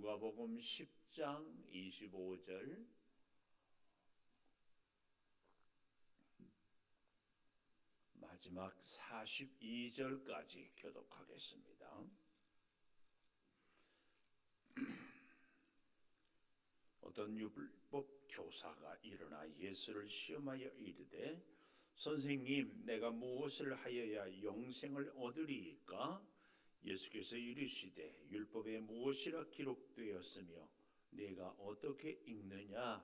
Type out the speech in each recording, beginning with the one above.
누가복음 10장 25절 마지막 42절까지 교독하겠습니다. 어떤 율법 교사가 일어나 예수를 시험하여 이르되 선생님, 내가 무엇을 하여야 영생을 얻으리이까? 예수께서 이르시되 율법에 무엇이라 기록되었으며 내가 어떻게 읽느냐?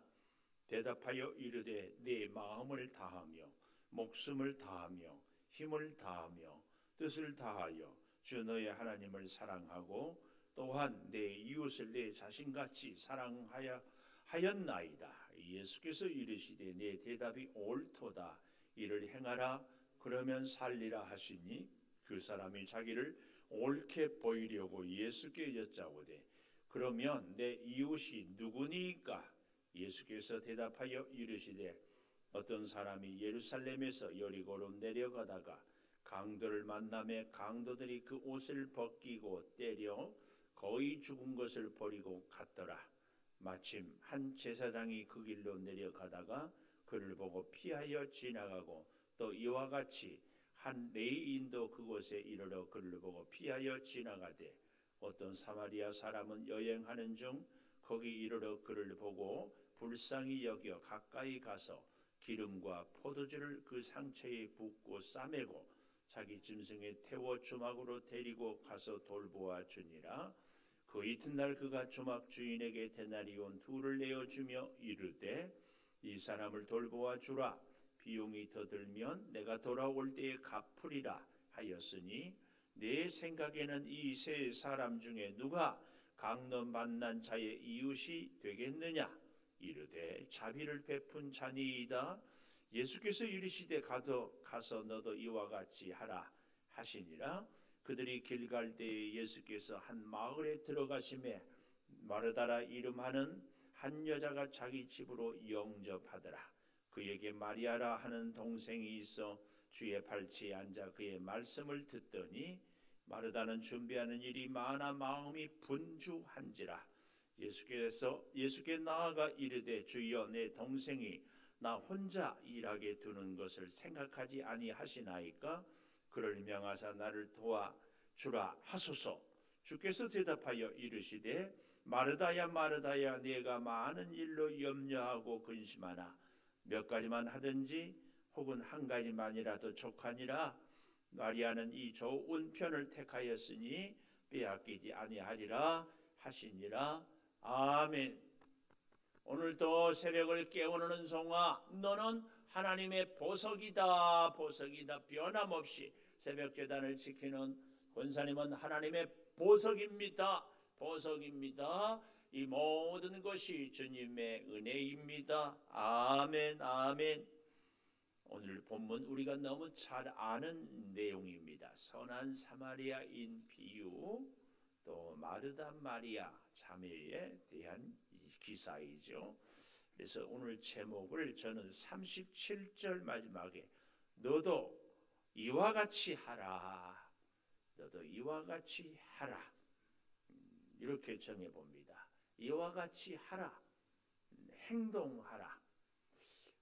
대답하여 이르되 내 마음을 다하며 목숨을 다하며 힘을 다하며 뜻을 다하여 주 너의 하나님을 사랑하고 또한 내 이웃을 내 자신같이 사랑하였나이다. 예수께서 이르시되 내 대답이 옳도다. 이를 행하라. 그러면 살리라 하시니 그 사람이 자기를 옳게 보이려고 예수께 여짜오되 그러면 내 이웃이 누구니까? 예수께서 대답하여 이르시되 어떤 사람이 예루살렘에서 여리고로 내려가다가 강도를 만나매 강도들이 그 옷을 벗기고 때려 거의 죽은 것을 버리고 갔더라. 마침 한 제사장이 그 길로 내려가다가 그를 보고 피하여 지나가고 또 이와 같이 한 레위인도 그곳에 이르러 그를 보고 피하여 지나가되 어떤 사마리아 사람은 여행하는 중 거기 이르러 그를 보고 불쌍히 여겨 가까이 가서 기름과 포도주를 그 상처에 붓고 싸매고 자기 짐승에 태워 주막으로 데리고 가서 돌보아 주니라. 그 이튿날 그가 주막 주인에게 데나리온 둘을 내어주며 이르되 이 사람을 돌보아 주라. 비용이 더 들면 내가 돌아올 때에 갚으리라 하였으니 내 생각에는 이 세 사람 중에 누가 강도 만난 자의 이웃이 되겠느냐? 이르되 자비를 베푼 자니이다. 예수께서 이르시되 가서 너도 이와 같이 하라 하시니라. 그들이 길 갈 때에 예수께서 한 마을에 들어가시매 마르다라 이름하는 한 여자가 자기 집으로 영접하더라. 그에게 마리아라 하는 동생이 있어 주의 발치에 앉아 그의 말씀을 듣더니 마르다는 준비하는 일이 많아 마음이 분주한지라. 예수께 나아가 이르되 주여 내 동생이 나 혼자 일하게 두는 것을 생각하지 아니하시나이까? 그를 명하사 나를 도와주라 하소서. 주께서 대답하여 이르시되 마르다야 마르다야 내가 많은 일로 염려하고 근심하나 몇 가지만 하든지 혹은 한 가지만이라도 족하니라. 마리아는 이 좋은 편을 택하였으니 빼앗기지 아니하리라 하시니라. 아멘. 오늘도 새벽을 깨우는 은송아, 너는 하나님의 보석이다. 보석이다. 변함없이 새벽 제단을 지키는 권사님은 하나님의 보석입니다. 보석입니다. 이 모든 것이 주님의 은혜입니다. 아멘. 아멘. 오늘 본문 우리가 너무 잘 아는 내용입니다. 선한 사마리아인 비유, 또 마르다 마리아 자매에 대한 기사이죠. 그래서 오늘 제목을 저는 37절 마지막에 너도 이와 같이 하라. 너도 이와 같이 하라. 이렇게 정해봅니다. 이와 같이 하라. 행동하라.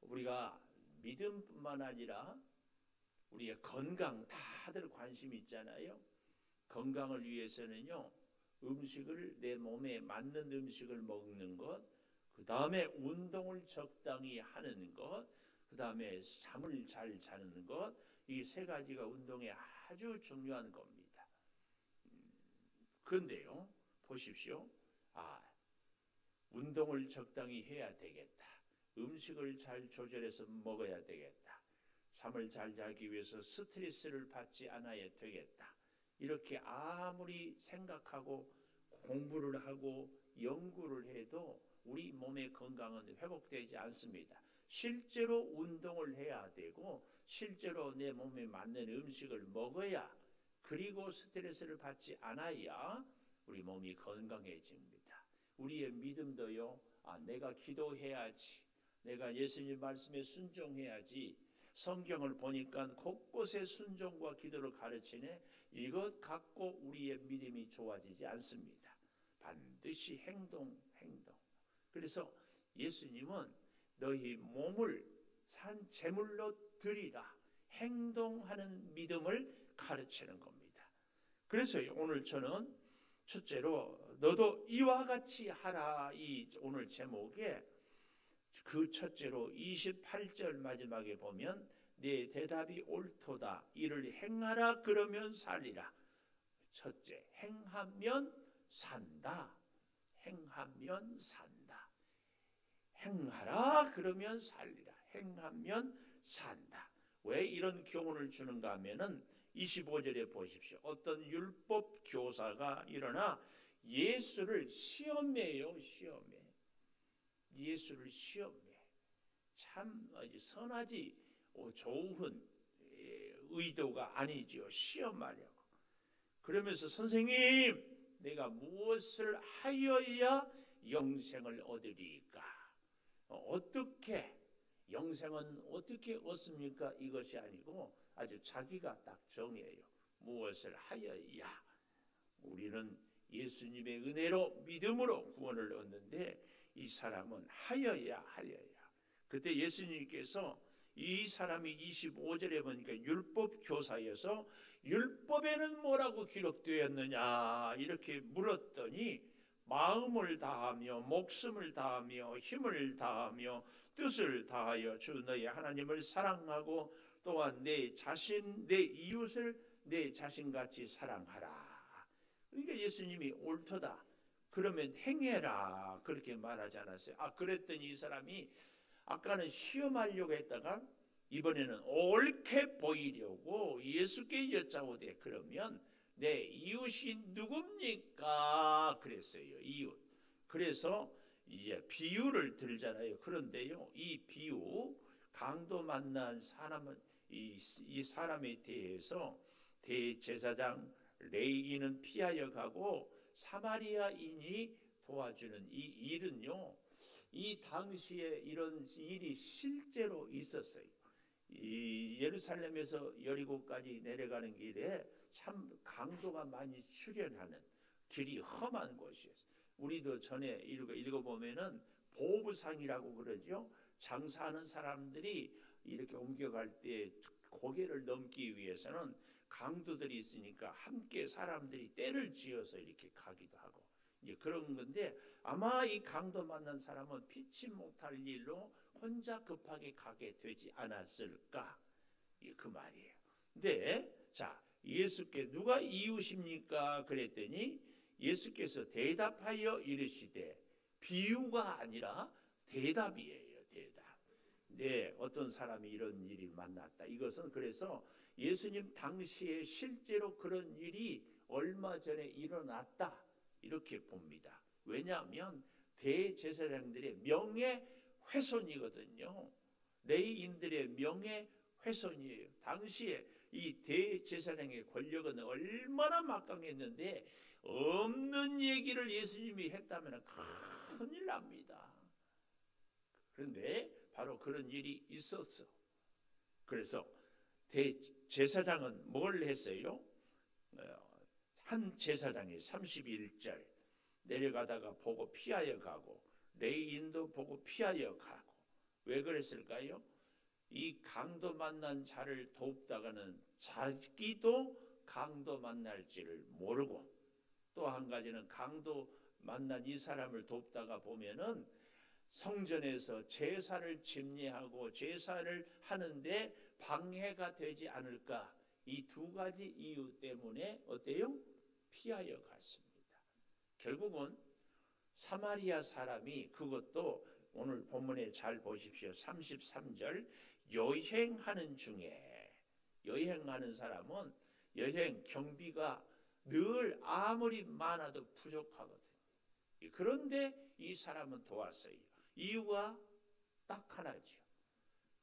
우리가 믿음뿐만 아니라 우리의 건강 다들 관심 있잖아요. 건강을 위해서는요, 음식을 내 몸에 맞는 음식을 먹는 것, 그 다음에 운동을 적당히 하는 것, 그 다음에 잠을 잘 자는 것, 이 세 가지가 운동에 아주 중요한 겁니다. 그런데요, 보십시오. 운동을 적당히 해야 되겠다. 음식을 잘 조절해서 먹어야 되겠다. 잠을 잘 자기 위해서 스트레스를 받지 않아야 되겠다. 이렇게 아무리 생각하고 공부를 하고 연구를 해도 우리 몸의 건강은 회복되지 않습니다. 실제로 운동을 해야 되고 실제로 내 몸에 맞는 음식을 먹어야, 그리고 스트레스를 받지 않아야 우리 몸이 건강해집니다. 우리의 믿음도요, 내가 기도해야지, 내가 예수님 말씀에 순종해야지, 성경을 보니까 곳곳에 순종과 기도를 가르치네. 이것 갖고 우리의 믿음이 좋아지지 않습니다. 반드시 뜻이 행동. 그래서 예수님은 너희 몸을 산 제물로 드리라, 행동하는 믿음을 가르치는 겁니다. 그래서 오늘 저는 첫째로 너도 이와 같이 하라, 이 오늘 제목에 그 첫째로 28절 마지막에 보면 네 대답이 옳도다, 이를 행하라 그러면 살리라. 첫째, 행하면 산다. 행하면 산다. 행하라 그러면 살리라. 행하면 산다. 왜 이런 교훈을 주는가 하면은 25절에 보십시오. 어떤 율법 교사가 일어나 예수를 시험해요. 예수를 시험해. 참 선하지 좋은 의도가 아니지요. 시험하려고. 그러면서 선생님, 내가 무엇을 하여야 영생을 얻으리까? 어떻게 영생은 어떻게 얻습니까? 이것이 아니고 아주 자기가 딱 정해요. 무엇을 하여야. 우리는 예수님의 은혜로 믿음으로 구원을 얻는데 이 사람은 하여야. 그때 예수님께서 이 사람이 25절에 보니까 율법 교사여서 율법에는 뭐라고 기록되었느냐 이렇게 물었더니 마음을 다하며 목숨을 다하며 힘을 다하며 뜻을 다하여 주 너의 하나님을 사랑하고 또한 내 자신 내 이웃을 내 자신같이 사랑하라. 그러니까 예수님이 옳도다 그러면 행해라 그렇게 말하지 않았어요. 그랬더니 이 사람이 아까는 시험하려고 했다가 이번에는 옳게 보이려고 예수께 여짜오되 그러면 내 이웃이 누굽니까? 그랬어요. 이웃. 그래서 이제 비유를 들잖아요. 그런데요, 이 비유 강도 만난 사람은 이 사람에 대해서 대제사장 레위인은 피하여 가고 사마리아인이 도와주는 이 일은요, 이 당시에 이런 일이 실제로 있었어요. 이 예루살렘에서 여리고까지 내려가는 길에 참 강도가 많이 출현하는 길이 험한 곳이었어요. 우리도 전에 읽어보면은 보부상이라고 그러죠. 장사하는 사람들이 이렇게 옮겨갈 때 고개를 넘기 위해서는 강도들이 있으니까 함께 사람들이 떼를 지어서 이렇게 가기도 하고 이제 그런 건데 아마 이 강도 만난 사람은 피치 못할 일로 혼자 급하게 가게 되지 않았을까? 그 말이에요. 근데 자, 예수께 누가 이웃입니까? 그랬더니 예수께서 대답하여 이르시되 비유가 아니라 대답이에요. 대답. 네, 어떤 사람이 이런 일이 만났다. 이것은 그래서 예수님 당시에 실제로 그런 일이 얼마 전에 일어났다. 이렇게 봅니다. 왜냐하면 대제사장들의 명예훼손이거든요. 레위인들의 명예훼손이에요. 당시에 이 대제사장의 권력은 얼마나 막강했는데 없는 얘기를 예수님이 했다면 큰일 납니다. 그런데 바로 그런 일이 있었어. 그래서 대제사장은 뭘 했어요? 한 제사장이 31절 내려가다가 보고 피하여 가고 레위인도 보고 피하여 가고 왜 그랬을까요? 이 강도 만난 자를 돕다가는 자기도 강도 만날지를 모르고 또 한 가지는 강도 만난 이 사람을 돕다가 보면은 성전에서 제사를 집례하고 제사를 하는데 방해가 되지 않을까 이 두 가지 이유 때문에 어때요? 피하여 갔습니다. 결국은 사마리아 사람이 그것도 오늘 본문에 잘 보십시오. 33절 여행하는 중에 여행하는 사람은 여행 경비가 늘 아무리 많아도 부족하거든요. 그런데 이 사람은 도왔어요. 이유가 딱 하나죠.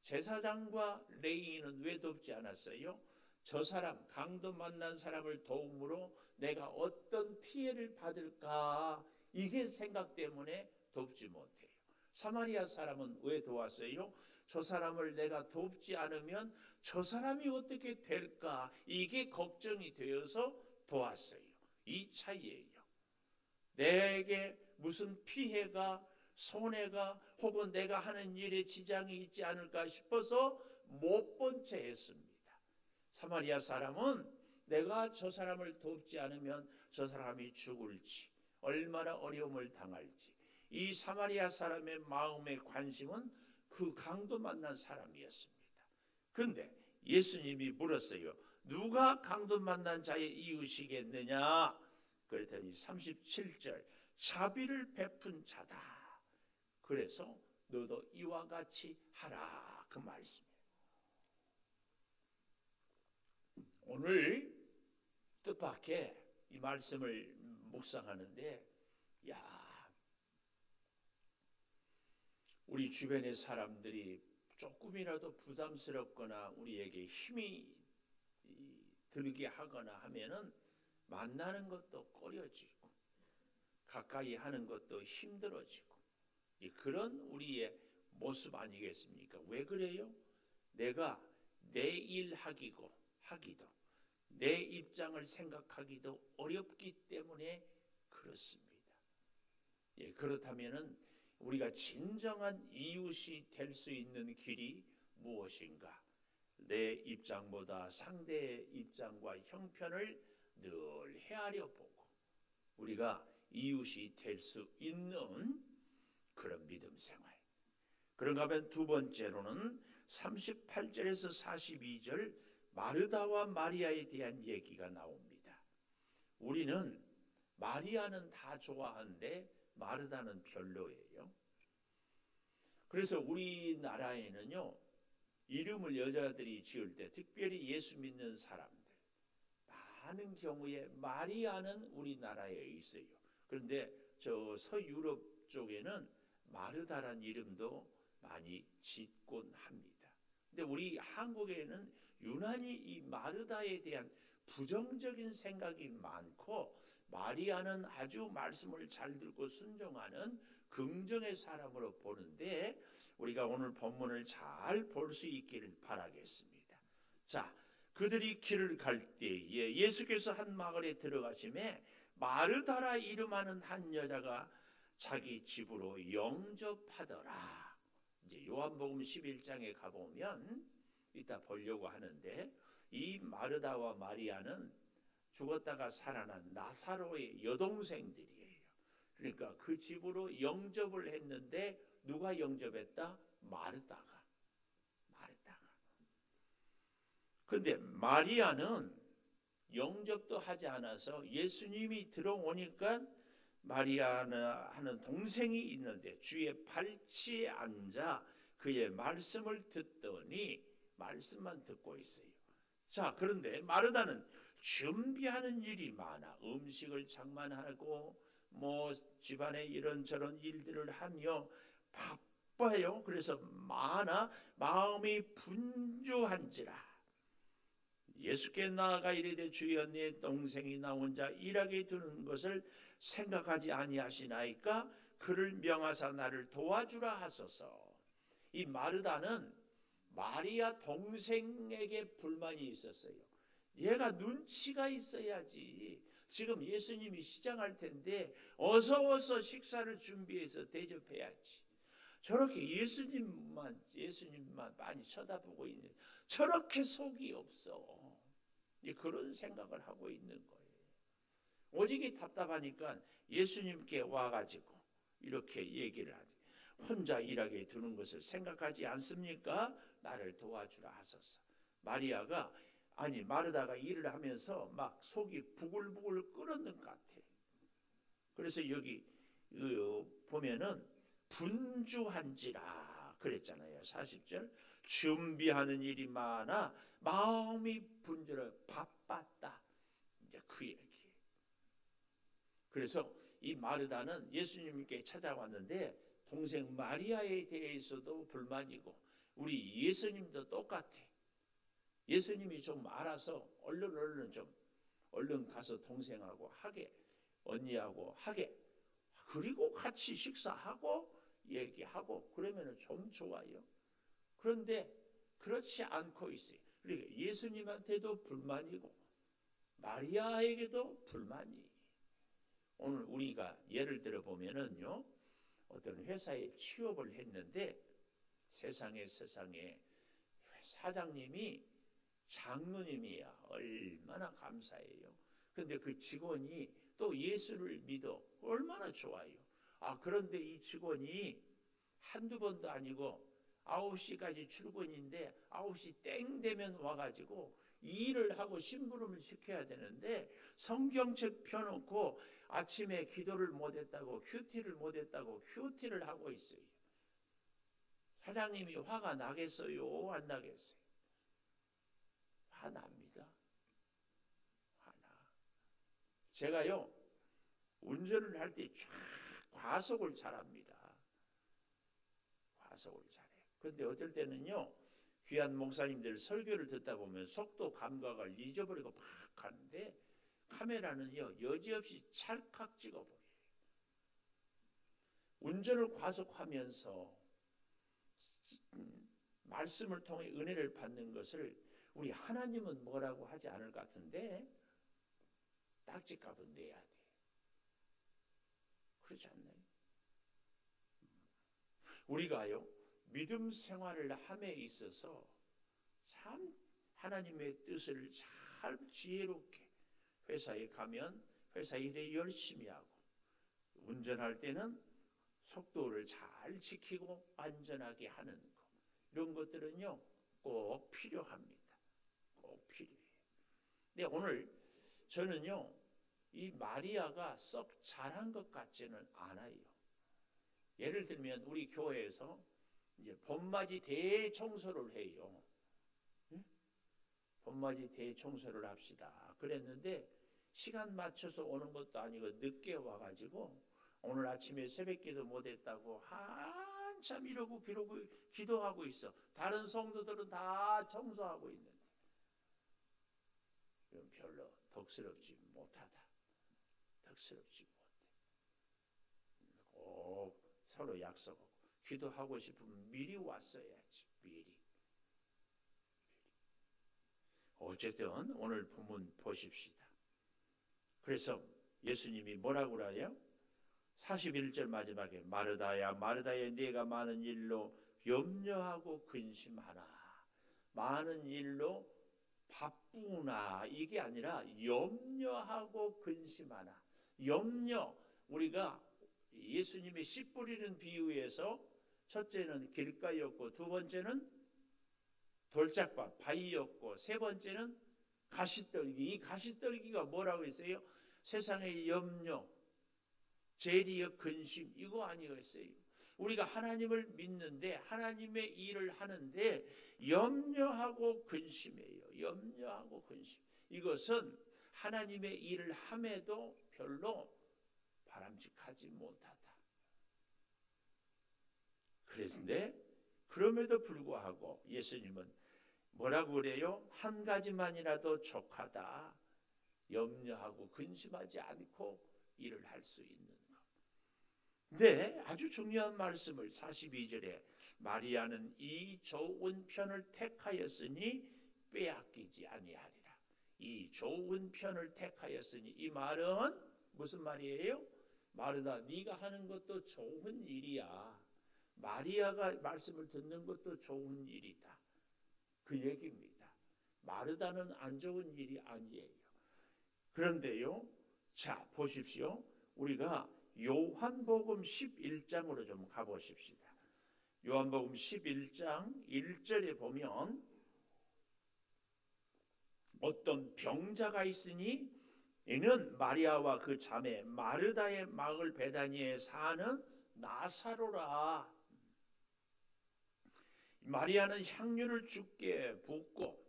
제사장과 레위인은 왜 돕지 않았어요? 저 사람 강도 만난 사람을 도움으로 내가 어떤 피해를 받을까 이게 생각 때문에 돕지 못해요. 사마리아 사람은 왜 도왔어요? 저 사람을 내가 돕지 않으면 저 사람이 어떻게 될까 이게 걱정이 되어서 도왔어요. 이 차이예요. 내게 무슨 피해가, 손해가 혹은 내가 하는 일에 지장이 있지 않을까 싶어서 못 본 채 했습니다. 사마리아 사람은 내가 저 사람을 돕지 않으면 저 사람이 죽을지, 얼마나 어려움을 당할지, 이 사마리아 사람의 마음의 관심은 그 강도 만난 사람이었습니다. 그런데 예수님이 물었어요. 누가 강도 만난 자의 이웃이겠느냐? 그랬더니 37절, 자비를 베푼 자다. 그래서 너도 이와 같이 하라, 그 말씀이에요. 오늘 뜻밖의 이 말씀을 묵상하는데, 우리 주변의 사람들이 조금이라도 부담스럽거나 우리에게 힘이 들게 하거나 하면은 만나는 것도 꺼려지고 가까이 하는 것도 힘들어지고, 그런 우리의 모습 아니겠습니까? 왜 그래요? 내가 내 일 하기도 내 입장을 생각하기도 어렵기 때문에 그렇습니다. 그렇다면은 우리가 진정한 이웃이 될 수 있는 길이 무엇인가? 내 입장보다 상대의 입장과 형편을 늘 헤아려 보고 우리가 이웃이 될 수 있는 그런 믿음 생활. 그런가 하면 두 번째로는 38절에서 42절 마르다와 마리아에 대한 얘기가 나옵니다. 우리는 마리아는 다 좋아하는데 마르다는 별로예요. 그래서 우리나라에는요, 이름을 여자들이 지을 때 특별히 예수 믿는 사람들 많은 경우에 마리아는 우리나라에 있어요. 그런데 저 서유럽 쪽에는 마르다란 이름도 많이 짓곤 합니다. 근데 우리 한국에는 유난히 이 마르다에 대한 부정적인 생각이 많고, 마리아는 아주 말씀을 잘 듣고 순종하는 긍정의 사람으로 보는데, 우리가 오늘 본문을 잘 볼 수 있기를 바라겠습니다. 자, 그들이 길을 갈 때에 예수께서 한 마을에 들어가심에 마르다라 이름하는 한 여자가 자기 집으로 영접하더라. 이제 요한복음 11장에 가보면 이따 보려고 하는데, 이 마르다와 마리아는 죽었다가 살아난 나사로의 여동생들이에요. 그러니까 그 집으로 영접을 했는데 누가 영접했다? 마르다가. 근데 마리아는 영접도 하지 않아서 예수님이 들어오니까 마리아는 동생이 있는데 주의 발치에 앉아 그의 말씀을 듣더니 말씀만 듣고 있어요. 자, 그런데 마르다는 준비하는 일이 많아. 음식을 장만하고 뭐 집안에 이런저런 일들을 하며 바빠요. 그래서 많아 마음이 분주한지라. 예수께 나아가 이르되 주여, 내 동생이 나 혼자 일하게 두는 것을 생각하지 아니하시나이까? 그를 명하사 나를 도와주라 하소서. 이 마르다는 마리아 동생에게 불만이 있었어요. 얘가 눈치가 있어야지. 지금 예수님이 시장할 텐데 어서 식사를 준비해서 대접해야지. 저렇게 예수님만 많이 쳐다보고 있는, 저렇게 속이 없어. 그런 생각을 하고 있는 거예요. 오직이 답답하니까 예수님께 와가지고 이렇게 얘기를 하죠. 혼자 일하게 두는 것을 생각하지 않습니까? 나를 도와주라 하소서. 마르다가 일을 하면서 막 속이 부글부글 끓었는 것 같아. 그래서 여기 보면은 분주한지라 그랬잖아요. 40절, 준비하는 일이 많아 마음이 분주해 바빴다. 이제 그 얘기. 그래서 이 마르다는 예수님께 찾아왔는데 동생 마리아에 대해서도 불만이고, 우리 예수님도 똑같아. 예수님이 좀 알아서 얼른 가서 동생하고 하게, 언니하고 하게, 그리고 같이 식사하고 얘기하고 그러면 좀 좋아요. 그런데 그렇지 않고 있어요. 그러니까 예수님한테도 불만이고 마리아에게도 불만이. 오늘 우리가 예를 들어 보면 어쩌면은요, 어떤 회사에 취업을 했는데 세상에 사장님이 장로님이야. 얼마나 감사해요. 근데 그 직원이 또 예수를 믿어. 얼마나 좋아요. 그런데 이 직원이 한두 번도 아니고 9시까지 출근인데 9시 땡 되면 와가지고 일을 하고 심부름을 시켜야 되는데 성경책 펴놓고 아침에 기도를 못했다고 큐티를 못했다고 큐티를 하고 있어요. 사장님이 화가 나겠어요? 안 나겠어요? 화납니다. 화나. 제가요, 운전을 할 때 쫙 과속을 잘합니다. 과속을 잘해요. 그런데 어떨 때는요, 귀한 목사님들 설교를 듣다 보면 속도 감각을 잊어버리고 막 가는데 카메라는요, 여지없이 찰칵 찍어버려요. 운전을 과속하면서 말씀을 통해 은혜를 받는 것을 우리 하나님은 뭐라고 하지 않을 것 같은데 딱지값은 내야 돼. 그렇지 않나요? 우리가요, 믿음 생활을 함에 있어서 참 하나님의 뜻을 잘 지혜롭게 회사에 가면 회사 일에 열심히 하고 운전할 때는 속도를 잘 지키고 안전하게 하는 것, 이런 것들은요 꼭 필요합니다. 꼭 필요해요. 근데 오늘 저는요 이 마리아가 썩 잘한 것 같지는 않아요. 예를 들면 우리 교회에서 이제 봄맞이 대청소를 해요. 봄맞이 대청소를 합시다. 그랬는데 시간 맞춰서 오는 것도 아니고 늦게 와가지고 오늘 아침에 새벽기도 못했다고 한참 이러고 기도하고 있어. 다른 성도들은 다 청소하고 있는데 이건 별로 덕스럽지 못하다. 덕스럽지 못해. 꼭 서로 약속하고 기도하고 싶으면 미리 왔어야지. 미리. 어쨌든 오늘 본문 보십시다. 그래서 예수님이 뭐라고 그래요? 41절 마지막에 마르다야 마르다야 네가 많은 일로 염려하고 근심하나. 많은 일로 바쁘나 이게 아니라 염려하고 근심하나. 염려, 우리가 예수님의 씨 뿌리는 비유에서 첫째는 길가였고 두 번째는 돌짝밭 바위였고 세 번째는 가시떨기. 이 가시떨기가 뭐라고 했어요? 세상의 염려, 재리의 근심, 이거 아니겠어요? 우리가 하나님을 믿는데 하나님의 일을 하는데 염려하고 근심이에요. 염려하고 근심. 이것은 하나님의 일을 함에도 별로 바람직하지 못하다. 그런데 그럼에도 불구하고 예수님은 뭐라고 그래요? 한 가지만이라도 족하다. 염려하고 근심하지 않고 일을 할 수 있는 것. 근데 아주 중요한 말씀을 42절에 마리아는 이 좋은 편을 택하였으니 빼앗기지 아니하리라. 이 좋은 편을 택하였으니 이 말은 무슨 말이에요? 마르다, 네가 하는 것도 좋은 일이야. 마리아가 말씀을 듣는 것도 좋은 일이다. 그 얘기입니다. 마르다는 안 좋은 일이 아니에요. 그런데요, 자 보십시오. 우리가 요한복음 11장으로 좀 가보십시다. 요한복음 11장 1절에 보면 어떤 병자가 있으니 이는 마리아와 그 자매 마르다의 마을 베다니에 사는 나사로라. 마리아는 향유를 주께 붓고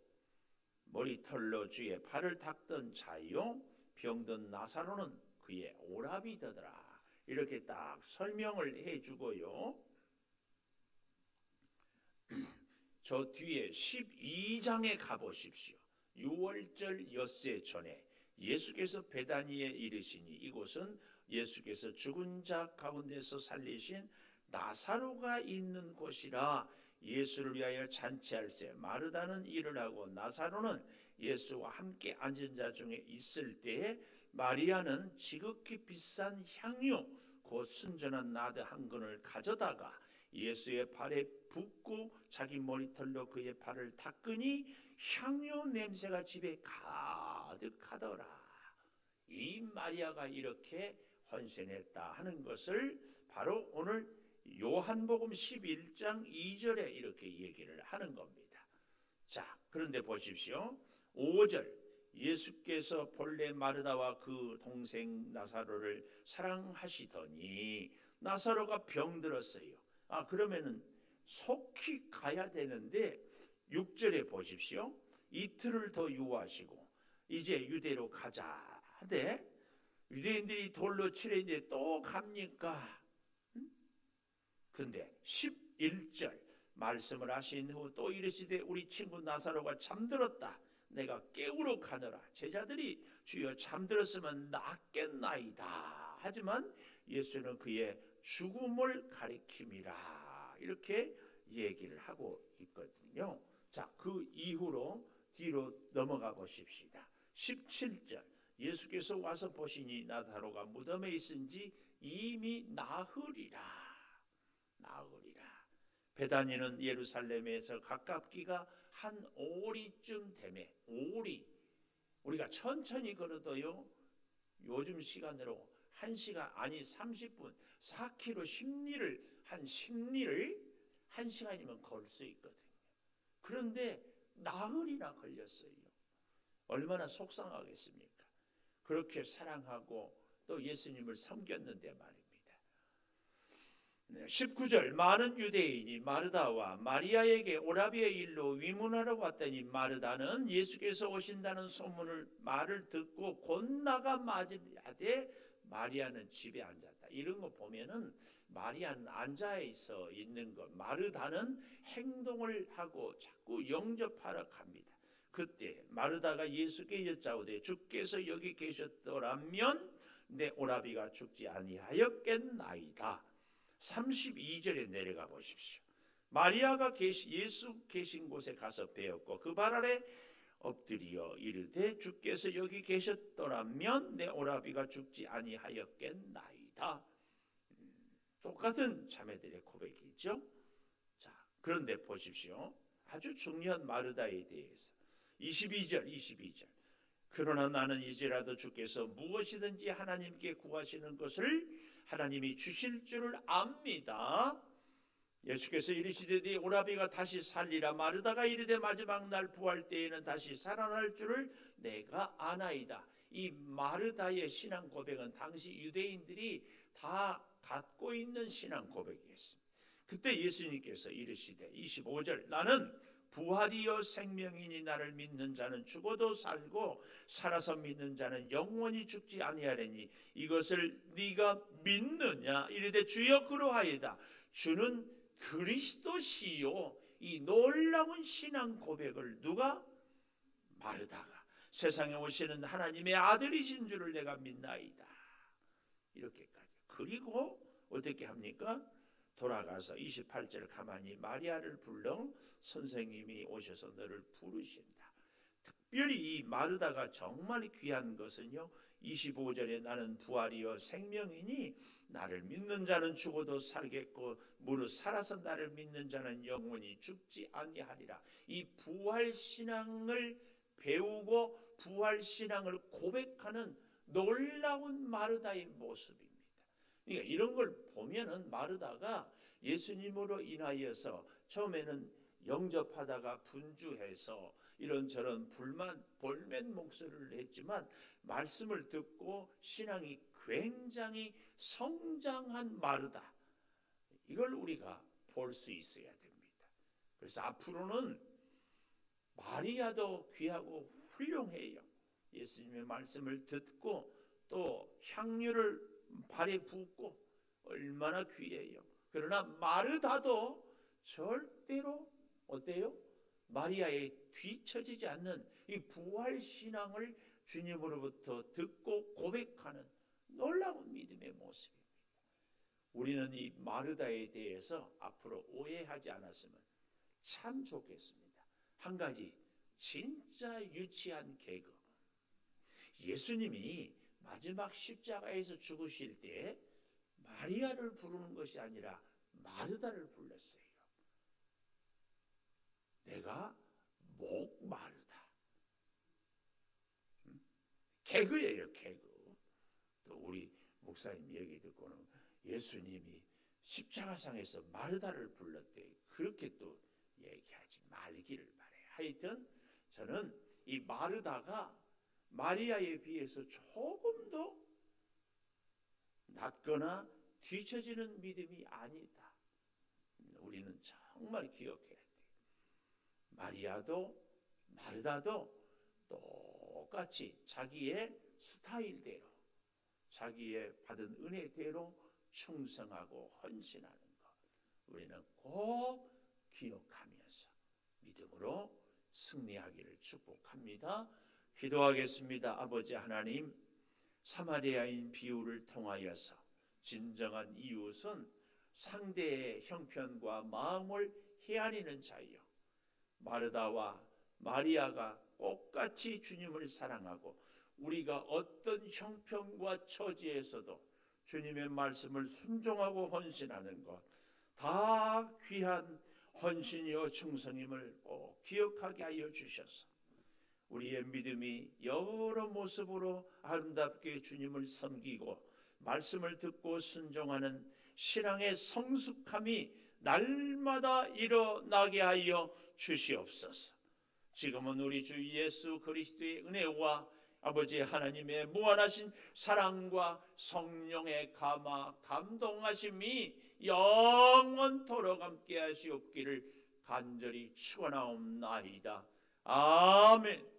머리털로 주의 발을 닦던 자요, 병든 나사로는 그의 오라비더더라. 이렇게 딱 설명을 해주고요. 저 뒤에 12장에 가보십시오. 6월절 엿새 전에 예수께서 베다니에 이르시니 이곳은 예수께서 죽은 자 가운데서 살리신 나사로가 있는 곳이라. 예수를 위하여 잔치할세 마르다는 일을 하고 나사로는 예수와 함께 앉은 자 중에 있을 때에 마리아는 지극히 비싼 향유 곧 순전한 나드 한 근을 가져다가 예수의 발에 붓고 자기 머리털로 그의 발을 닦으니 향유 냄새가 집에 가득하더라. 이 마리아가 이렇게 헌신했다 하는 것을 바로 오늘 요한복음 11장 2절에 이렇게 얘기를 하는 겁니다. 자, 그런데 보십시오. 5절 예수께서 본래 마르다와 그 동생 나사로를 사랑하시더니 나사로가 병들었어요. 그러면은 속히 가야 되는데 6절에 보십시오. 이틀을 더 유하시고 이제 유대로 가자 하되 유대인들이 돌로 치려 이제 또 갑니까? 근데 11절 말씀을 하신 후 또 이르시되 우리 친구 나사로가 잠들었다. 내가 깨우러 가느라. 제자들이 주여 잠들었으면 낫겠나이다. 하지만 예수는 그의 죽음을 가리킴이라 이렇게 얘기를 하고 있거든요. 자, 그 이후로 뒤로 넘어가 보십시다. 17절 예수께서 와서 보시니 나사로가 무덤에 있은지 이미 나으리라. 베다니는 예루살렘에서 가깝기가 한 오리쯤 되매. 오리 우리가 천천히 걸어도요 요즘 시간으로 1시간 아니 30분 4km 심리를 한 1시간이면 걸 수 있거든요. 그런데 나흘이나 걸렸어요. 얼마나 속상하겠습니까? 그렇게 사랑하고 또 예수님을 섬겼는데 말입니다. 19절 많은 유대인이 마르다와 마리아에게 오라비의 일로 위문하러 왔더니 마르다는 예수께서 오신다는 말을 듣고 곧 나가 맞이하되 마리아는 집에 앉았다. 이런 거 보면은 마리아는 앉아 있어 있는 것, 마르다는 행동을 하고 자꾸 영접하러 갑니다. 그때 마르다가 예수께 여짜오되 주께서 여기 계셨더라면 내 오라비가 죽지 아니하였겠나이다. 32절에 내려가 보십시오. 마리아가 예수 계신 곳에 가서 배웠고 그 발 아래 엎드려 이르되 주께서 여기 계셨더라면 내 오라비가 죽지 아니하였겠나이다. 똑같은 자매들의 고백이죠. 자, 그런데 보십시오. 아주 중요한 마르다에 대해서 22절 그러나 나는 이제라도 주께서 무엇이든지 하나님께 구하시는 것을 하나님이 주실 줄을 압니다. 예수께서 이르시되 네 오라비가 다시 살리라. 마르다가 이르되 마지막 날 부활 때에는 다시 살아날 줄을 내가 아나이다. 이 마르다의 신앙 고백은 당시 유대인들이 다 갖고 있는 신앙 고백이었습니다. 그때 예수님께서 이르시되 25절 나는 부활이요 생명이니 나를 믿는 자는 죽어도 살고 살아서 믿는 자는 영원히 죽지 아니하리니 이것을 네가 믿느냐 이르되 주여 그러하이다. 주는 그리스도시요. 이 놀라운 신앙 고백을 누가? 마르다가 세상에 오시는 하나님의 아들이신 줄을 내가 믿나이다. 이렇게까지. 그리고 어떻게 합니까? 돌아가서 28절 가만히 마리아를 불러 선생님이 오셔서 너를 부르신다. 특별히 이 마르다가 정말 귀한 것은요 25절에 나는 부활이요 생명이니 나를 믿는 자는 죽어도 살겠고 무릇 살아서 나를 믿는 자는 영원히 죽지 아니하리라. 이 부활신앙을 배우고 부활신앙을 고백하는 놀라운 마르다의 모습입니다. 그러니까 이런 걸 보면은 마르다가 예수님으로 인하여서 처음에는 영접하다가 분주해서 이런저런 볼멘 목소리를 했지만 말씀을 듣고 신앙이 굉장히 성장한 마르다. 이걸 우리가 볼 수 있어야 됩니다. 그래서 앞으로는 마리아도 귀하고 훌륭해요. 예수님의 말씀을 듣고 또 향유를 발에 붓고 얼마나 귀해요. 그러나 마르다도 절대로 어때요? 마리아에 뒤처지지 않는 이 부활신앙을 주님으로부터 듣고 고백하는 놀라운 믿음의 모습입니다. 우리는 이 마르다에 대해서 앞으로 오해하지 않았으면 참 좋겠습니다. 한 가지 진짜 유치한 개그. 예수님이 마지막 십자가에서 죽으실 때 마리아를 부르는 것이 아니라 마르다를 불렀어요. 내가 목마르다. 개그예요, 개그. 또 우리 목사님 얘기 듣고는 예수님이 십자가상에서 마르다를 불렀대. 그렇게 또 얘기하지 말기를 바래요. 하여튼 저는 이 마르다가 마리아에 비해서 조금 더 낮거나 뒤처지는 믿음이 아니다. 우리는 정말 기억해야 돼. 마리아도 마르다도 똑같이 자기의 스타일대로, 자기의 받은 은혜대로 충성하고 헌신하는 것, 우리는 꼭 기억하면서 믿음으로 승리하기를 축복합니다. 기도하겠습니다. 아버지 하나님, 사마리아인 비유를 통하여서 진정한 이웃은 상대의 형편과 마음을 헤아리는 자요, 마르다와 마리아가 똑같이 주님을 사랑하고 우리가 어떤 형편과 처지에서도 주님의 말씀을 순종하고 헌신하는 것, 다 귀한 헌신이요 충성임을 꼭 기억하게 하여 주셔서 우리의 믿음이 여러 모습으로 아름답게 주님을 섬기고 말씀을 듣고 순종하는 신앙의 성숙함이 날마다 일어나게 하여 주시옵소서. 지금은 우리 주 예수 그리스도의 은혜와 아버지 하나님의 무한하신 사랑과 성령의 감동하심이 영원토록 함께 하시옵기를 간절히 축원하옵나이다. 아멘.